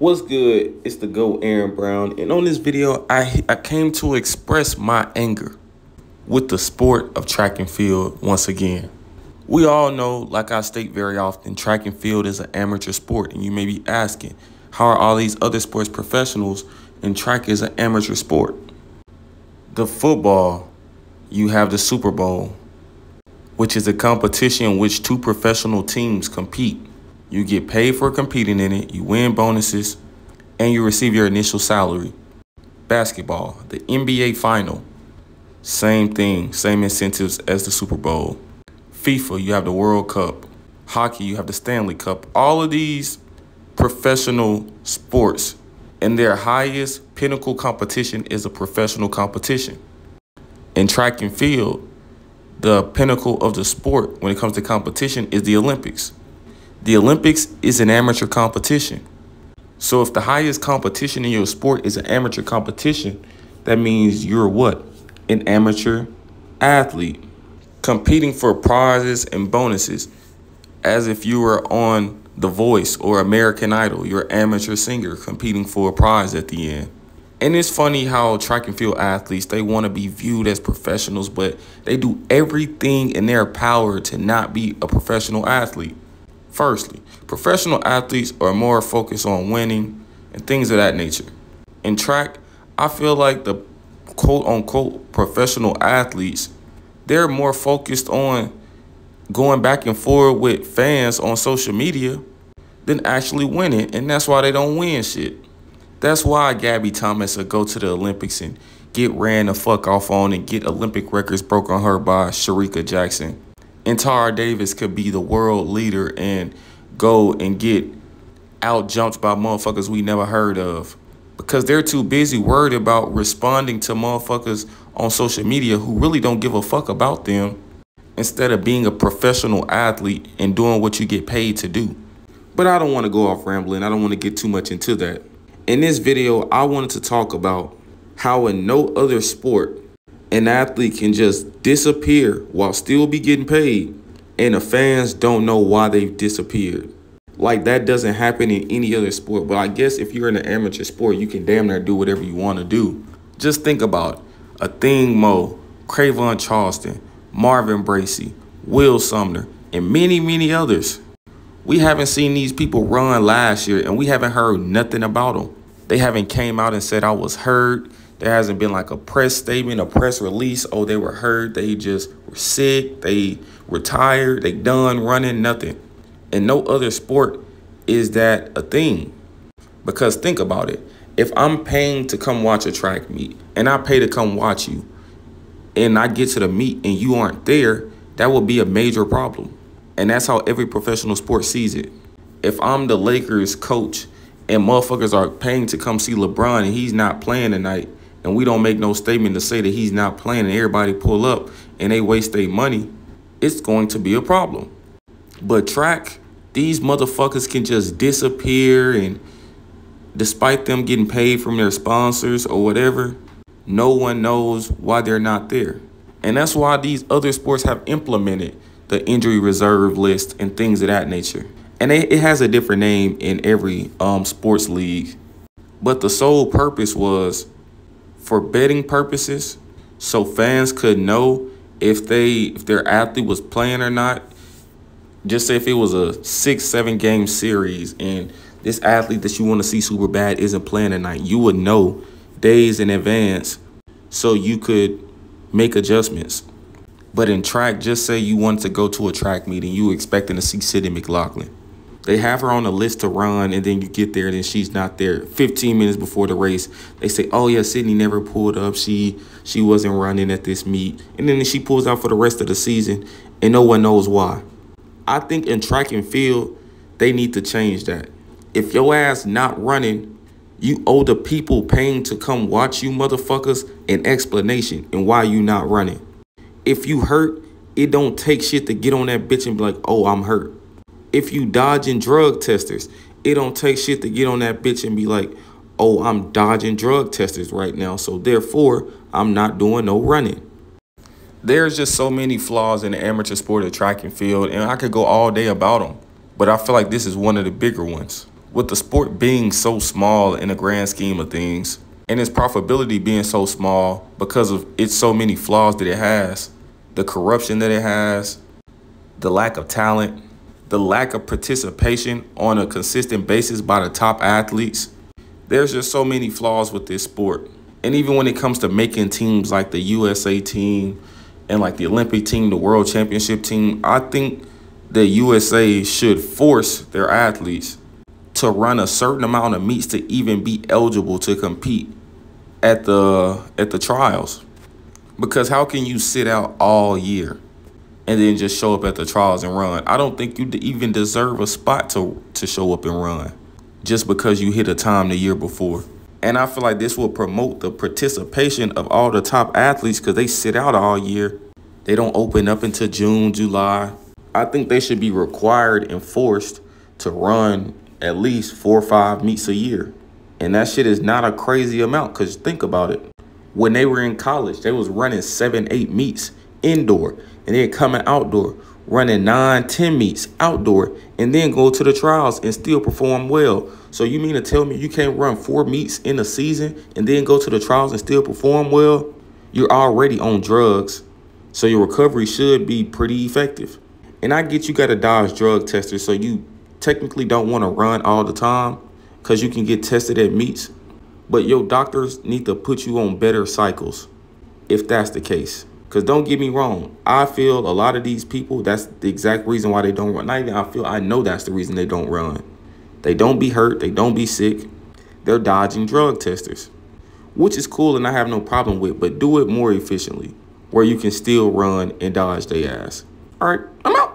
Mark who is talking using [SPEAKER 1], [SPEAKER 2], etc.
[SPEAKER 1] What's good? It's the GOAT Aaron Brown, and on this video, I came to express my anger with the sport of track and field once again. We all know, like I state very often, track and field is an amateur sport, and you may be asking, how are all these other sports professionals and track is an amateur sport? The football, you have the Super Bowl, which is a competition in which two professional teams compete. You get paid for competing in it, you win bonuses, and you receive your initial salary. Basketball, the NBA final, same thing, same incentives as the Super Bowl. FIFA, you have the World Cup. Hockey, you have the Stanley Cup. All of these professional sports, and their highest pinnacle competition is a professional competition. In track and field, the pinnacle of the sport when it comes to competition is the Olympics. The Olympics is an amateur competition. So if the highest competition in your sport is an amateur competition, that means you're what? An amateur athlete competing for prizes and bonuses as if you were on The Voice or American Idol. You're an amateur singer competing for a prize at the end. And it's funny how track and field athletes, they want to be viewed as professionals, but they do everything in their power to not be a professional athlete. Firstly, professional athletes are more focused on winning and things of that nature. In track, I feel like the quote-unquote professional athletes, they're more focused on going back and forth with fans on social media than actually winning, and that's why they don't win shit. That's why Gabby Thomas will go to the Olympics and get ran the fuck off on and get Olympic records broken on her by Shericka Jackson. And Tara Davis could be the world leader and go and get out-jumped by motherfuckers we never heard of. Because they're too busy worried about responding to motherfuckers on social media who really don't give a fuck about them, instead of being a professional athlete and doing what you get paid to do. But I don't want to go off rambling. I don't want to get too much into that. In this video, I wanted to talk about how in no other sport an athlete can just disappear while still be getting paid, and the fans don't know why they've disappeared. Like, that doesn't happen in any other sport. But I guess if you're in an amateur sport, you can damn near do whatever you want to do. Just think about it. Athing Mu, Cravon Charleston, Marvin Bracy, Will Sumner, and many, many others. We haven't seen these people run last year, and we haven't heard nothing about them. They haven't came out and said I was hurt. There hasn't been like a press statement, a press release. Oh, they were hurt. They just were sick. They retired. They done running, nothing. In no other sport is that a thing. Because think about it. If I'm paying to come watch a track meet and I pay to come watch you and I get to the meet and you aren't there, that would be a major problem. And that's how every professional sport sees it. If I'm the Lakers coach and motherfuckers are paying to come see LeBron and he's not playing tonight, and we don't make no statement to say that he's not playing, and everybody pull up and they waste their money, it's going to be a problem. But track, these motherfuckers can just disappear, and despite them getting paid from their sponsors or whatever, no one knows why they're not there. And that's why these other sports have implemented the injury reserve list and things of that nature. And it has a different name in every sports league. But the sole purpose was for betting purposes, so fans could know if their athlete was playing or not. Just say if it was a 6-7 game series and this athlete that you want to see super bad isn't playing tonight, you would know days in advance so you could make adjustments. But in track, just say you wanted to go to a track meeting, you were expecting to see Sydney McLaughlin. They have her on the list to run, and then you get there, and then she's not there. 15 minutes before the race, they say, oh, yeah, Sydney never pulled up. She wasn't running at this meet. And then she pulls out for the rest of the season, and no one knows why. I think in track and field, they need to change that. If your ass not running, you owe the people paying to come watch you motherfuckers an explanation and why you not running. If you hurt, it don't take shit to get on that bitch and be like, oh, I'm hurt. If you dodging drug testers, it don't take shit to get on that bitch and be like, oh, I'm dodging drug testers right now, so therefore I'm not doing no running. There's just so many flaws in the amateur sport of track and field, and I could go all day about them. But I feel like this is one of the bigger ones. With the sport being so small in the grand scheme of things, and its profitability being so small because of its so many flaws that it has, the corruption that it has, the lack of talent, the lack of participation on a consistent basis by the top athletes, there's just so many flaws with this sport. And even when it comes to making teams like the USA team and like the Olympic team, the World Championship team, I think the USA should force their athletes to run a certain amount of meets to even be eligible to compete at the trials. Because how can you sit out all year and then just show up at the trials and run? I don't think you even deserve a spot to show up and run just because you hit a time the year before. And I feel like this will promote the participation of all the top athletes because they sit out all year. They don't open up until June, July. I think they should be required and forced to run at least 4 or 5 meets a year. And that shit is not a crazy amount because think about it. When they were in college, they was running 7, 8 meets indoor and then coming outdoor, running 9, 10 meets outdoor and then go to the trials and still perform well. So you mean to tell me you can't run 4 meets in a season and then go to the trials and still perform well? You're already on drugs, so your recovery should be pretty effective. And I get you got to dodge drug testers, so you technically don't want to run all the time because you can get tested at meets. But your doctors need to put you on better cycles if that's the case. Because don't get me wrong, I feel a lot of these people, that's the exact reason why they don't run. Not even I know that's the reason they don't run. They don't be hurt. They don't be sick. They're dodging drug testers, which is cool and I have no problem with, but do it more efficiently where you can still run and dodge their ass. All right, I'm out.